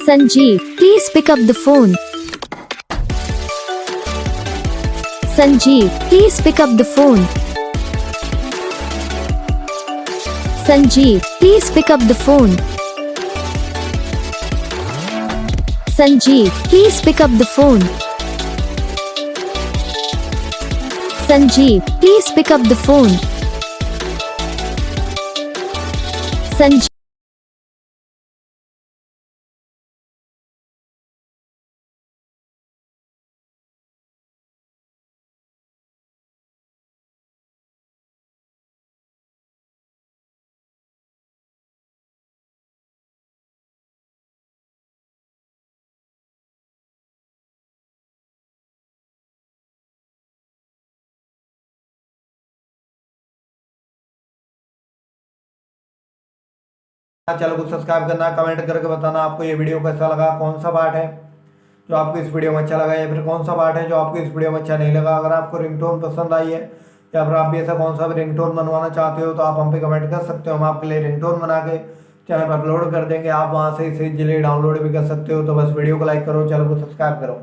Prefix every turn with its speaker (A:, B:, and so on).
A: Sanjeev, please pick up the phone. Sanjeev, please pick up the phone. Sanjeev, please pick up the phone. Sanjeev, please pick up the phone. Sanjeev, please pick up the phone. Sanjeev.
B: Channel को subscribe करना, comment करके बताना आपको ये video कैसा लगा, कौन सा पार्ट है जो आपको इस वीडियो में अच्छा लगा या फिर कौन सा पार्ट है जो आपको इस वीडियो में अच्छा नहीं लगा। अगर आपको रिंगटोन पसंद आई है या फिर आप भी ऐसा कौन सा भी रिंगटोन बनवाना चाहते हो तो आप हम पे कमेंट कर सकते हो। हम आपके लिए रिंगटोन बना के चैनल पर अपलोड कर देंगे, आप वहाँ से इसे इजीली डाउनलोड भी कर सकते हो। तो बस वीडियो को लाइक करो, चैनल को सब्सक्राइब करो।